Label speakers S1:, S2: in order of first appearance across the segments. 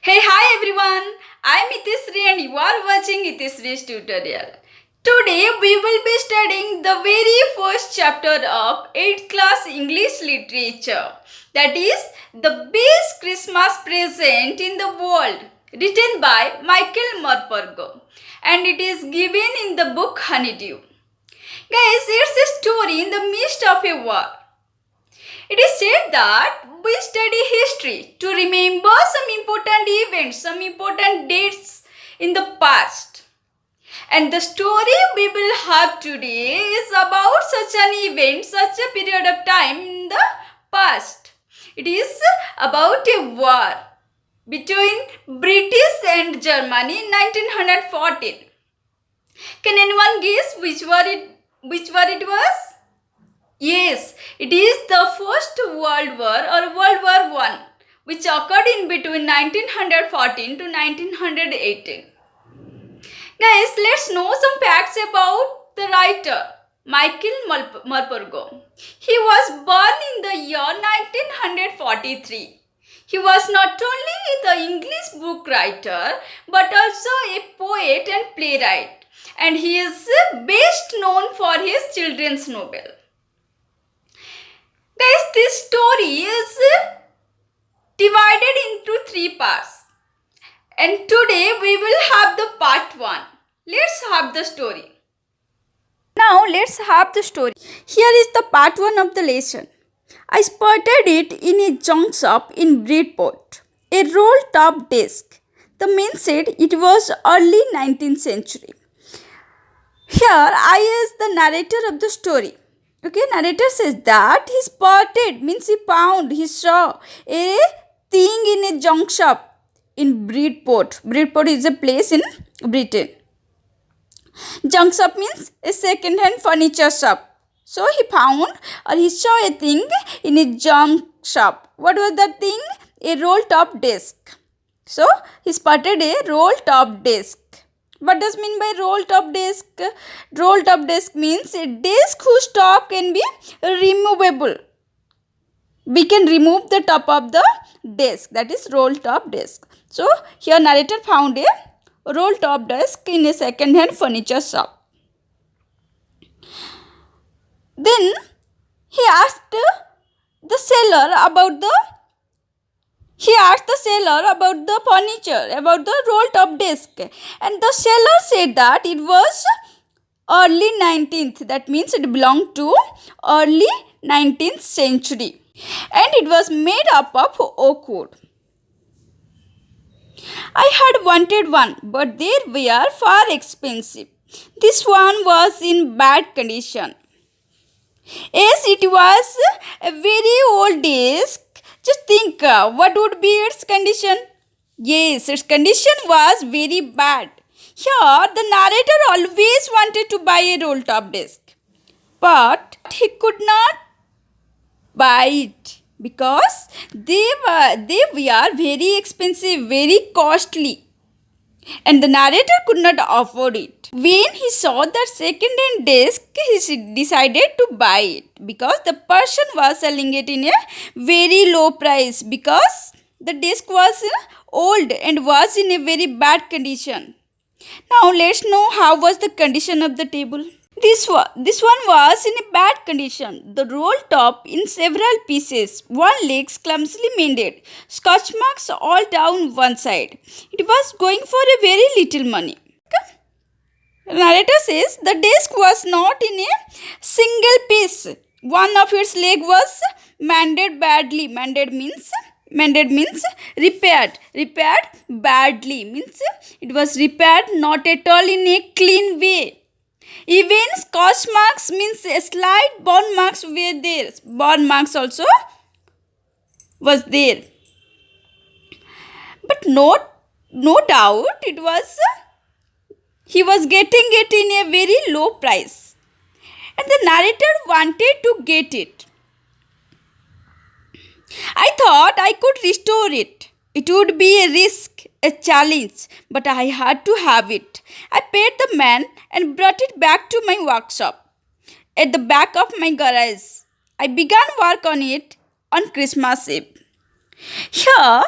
S1: Hey, hi everyone. I'm Itisri and you are watching Itisri's tutorial. Today we will be studying the very first chapter of 8th class English literature. That is the best Christmas present in the world, written by Michael Morpurgo, and it is given in the book Honeydew. Guys, it's a story in the midst of a war. It is said that we study history to remember some important events, some important dates in the past. And the story we will have today is about such an event, such a period of time in the past. It is about a war between British and Germany in 1914. Can anyone guess which war it was? Yes, it is the First World War or World War I, which occurred in between 1914 to 1918. Guys, let's know some facts about the writer, Michael Morpurgo. He was born in the year 1943. He was not only the English book writer, but also a poet and playwright. And he is best known for his children's novel. Guys, this story is divided into 3 parts. And today we will have the part 1. Let's have the story. Now let's have the story. Here is the part 1 of the lesson. I spotted it in a junk shop in Bridport. A roll-top desk. The man said it was early 19th century. Here I is the narrator of the story. Okay, narrator says that he spotted means he found, he saw a thing in a junk shop in Bridport. Bridport is a place in Britain. Junk shop means a second-hand furniture shop. So he found or he saw a thing in a junk shop. What was that thing? A roll-top desk. So he spotted a roll-top desk. What does mean by roll-top desk? Roll-top desk means a desk whose top can be removable. We can remove the top of the desk. That is roll-top desk. So, here narrator found a roll-top desk in a second-hand furniture shop. Then, he asked the seller about the furniture, about the roll-top desk. And the seller said that it was early 19th. That means it belonged to early 19th century. And it was made up of oak wood. I had wanted one, but they were far expensive. This one was in bad condition. Yes, it was a very old desk. Just think, what would be its condition? Yes, its condition was very bad. Here, the narrator always wanted to buy a roll-top desk. But he could not buy it because they were very expensive, very costly. And the narrator could not afford it. When he saw that second-hand desk, he decided to buy it because the person was selling it in a very low price because the desk was old and was in a very bad condition. Now let's know how was the condition of the table. This one was in a bad condition. The roll top in several pieces. One leg clumsily mended. Scotch marks all down one side. It was going for a very little money. The narrator says the desk was not in a single piece. One of its leg was mended badly. Mended means repaired. Repaired badly means it was repaired not at all in a clean way. Even scotch marks means a slight burn marks were there. Burn marks also was there. But no doubt he was getting it in a very low price. And the narrator wanted to get it. I thought I could restore it. It would be a risk, a challenge, but I had to have it. I paid the man and brought it back to my workshop at the back of my garage. I began work on it on Christmas Eve. Here,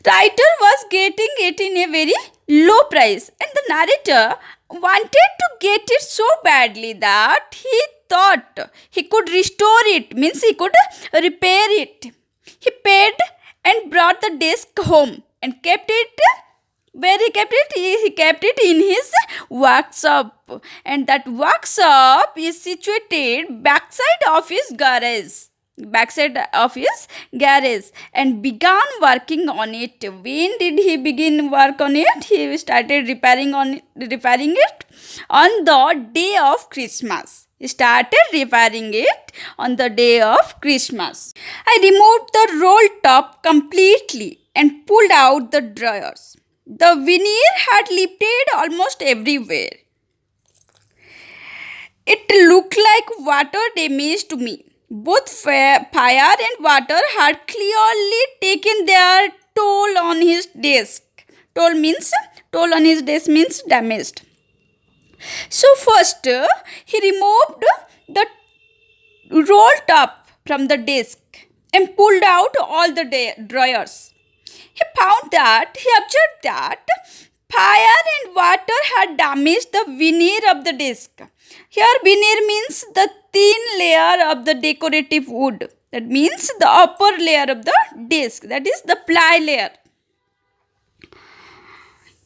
S1: Writer was getting it in a very low price, and the narrator wanted to get it so badly that he thought he could restore it, means he could repair it. He paid and brought the disc home and kept it. Where he kept it? He kept it in his workshop, and that workshop is situated backside of his garage, and began working on it. When did he begin work on it? He started repairing it on the day of Christmas. He started repairing it on the day of Christmas. I removed the roll top completely and pulled out the drawers. The veneer had leaked almost everywhere. It looked like water damage to me. Both fire and water had clearly taken their toll on his desk. Toll on his desk means damaged. So first he removed the roll top from the desk and pulled out all the drawers. He observed that fire and water had damaged the veneer of the desk. Here veneer means the thin layer of the decorative wood. That means the upper layer of the disc, that is the ply layer.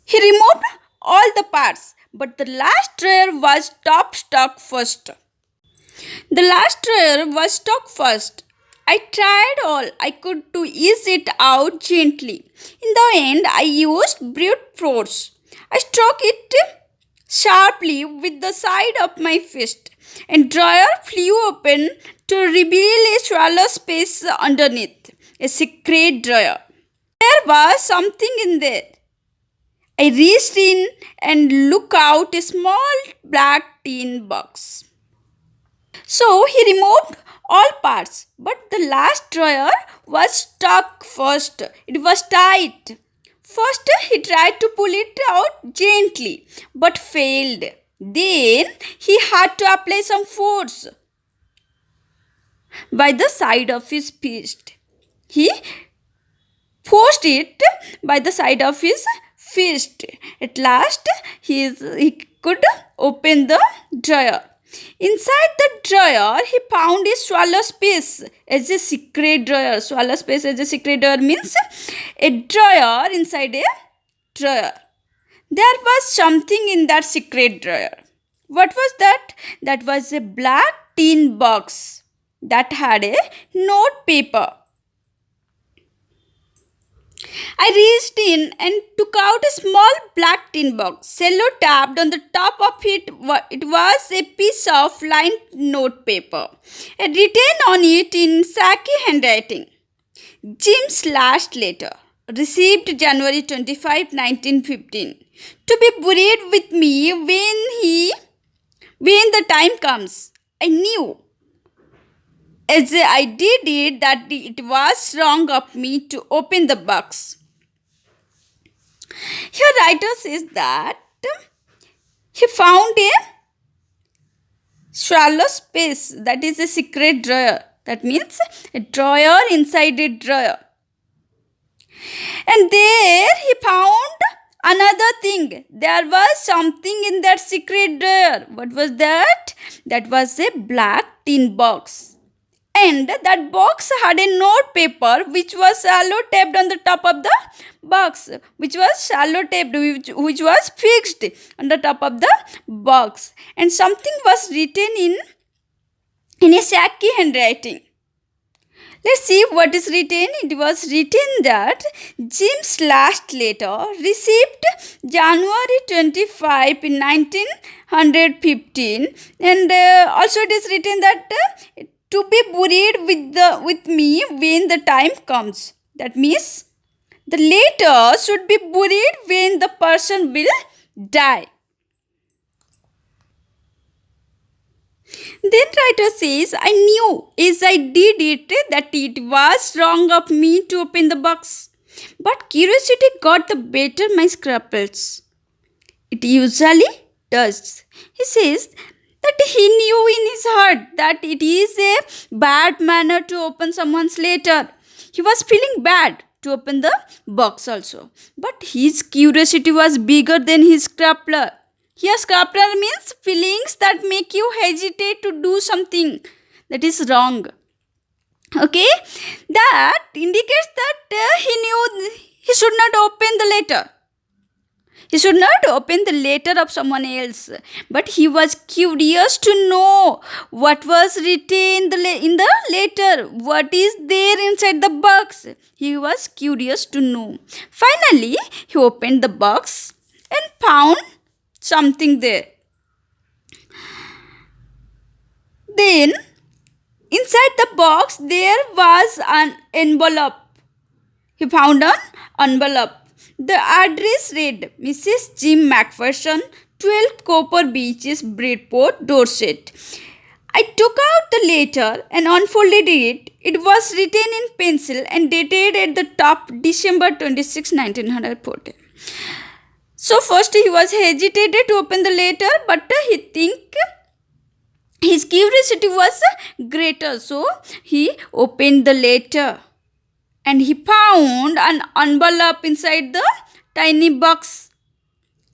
S1: He removed all the parts, but the last drawer was stuck first. I tried all I could to ease it out gently. In the end, I used brute force. I struck it sharply with the side of my fist, and drawer flew open to reveal a shallow space underneath, a secret drawer. There was something in there. I reached in and looked out a small black tin box. So he removed all parts, but the last drawer was stuck first. It was tight. First he tried to pull it out gently, but failed. Then he had to apply some force by the side of his fist. He forced it by the side of his fist. At last he could open the drawer. Inside the drawer, he found a swallow space as a secret drawer. Swallow space as a secret drawer means a drawer inside a drawer. There was something in that secret drawer. What was that? That was a black tin box that had a note paper. I reached in and took out a small black tin box. Cello tapped on the top of it. It was a piece of lined note paper, and written on it in Saki handwriting. Jim's last letter, received January 25, 1915. To be buried with me when the time comes. I knew as I did it that it was wrong of me to open the box. Here writer says that he found a shallow space, that is a secret drawer. That means a drawer inside a drawer. And there he found another thing. There was something in that secret drawer. What was that? That was a black tin box. And that box had a note paper which was shallow taped on the top of the box, which was fixed on the top of the box. And something was written in a Saki handwriting. Let's see what is written. It was written that Jim's last letter, received January 25 in 1915, and also it is written that to be buried with me when the time comes. That means the letter should be buried when the person will die. Then writer says, I knew as I did it that it was wrong of me to open the box. But curiosity got the better of my scruples. It usually does. He says that he knew in his heart that it is a bad manner to open someone's letter. He was feeling bad to open the box also. But his curiosity was bigger than his scrupler. Here scrupler means feelings that make you hesitate to do something that is wrong. Okay, that indicates that he knew he should not open the letter. He should not open the letter of someone else, but he was curious to know what was written in the letter, what is there inside the box. He was curious to know. Finally, he opened the box and found something there. Then, inside the box, there was an envelope. He found an envelope. The address read Mrs. Jim MacPherson, 12 Copper Beaches, Bridport, Dorset. I took out the letter and unfolded it. It was written in pencil and dated at the top December 26, 1914. So first he was hesitated to open the letter, but he think his curiosity was greater. So he opened the letter. And he found an envelope inside the tiny box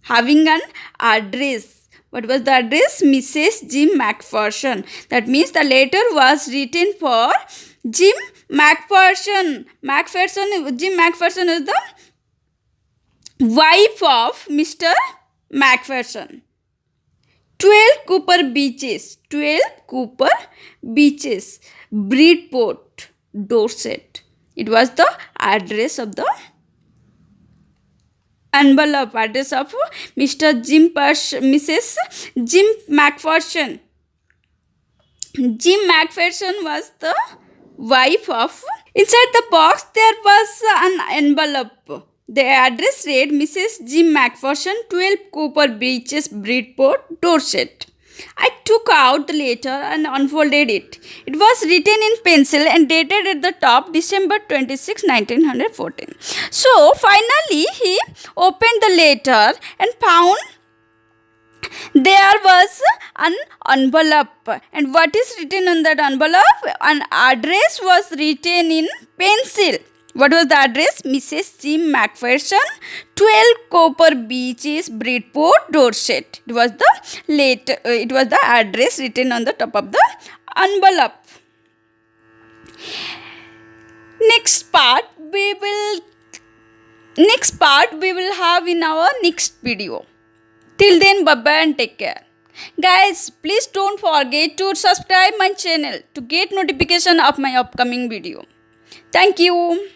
S1: having an address. What was the address? Mrs. Jim MacPherson. That means the letter was written for Jim MacPherson. Jim MacPherson is the wife of Mr. MacPherson. 12 Cooper Beaches. 12 Cooper Beaches. Bridport, Dorset. It was the address of Mrs. Jim MacPherson. Jim MacPherson was the wife of. Inside the box there was an envelope. The address read Mrs. Jim MacPherson, 12 Cooper Beaches, Bridport, Dorset. I took out the letter and unfolded it. It was written in pencil and dated at the top December 26, 1914. So finally he opened the letter and found there was an envelope. And what is written on that envelope? An address was written in pencil. What was the address? Mrs. Jim MacPherson, 12 Copper Beaches, Bridport, Dorset. It was the address written on the top of the envelope. Next part we will have in our next video. Till then, bye bye and take care. Guys, please don't forget to subscribe my channel to get notification of my upcoming video. Thank you.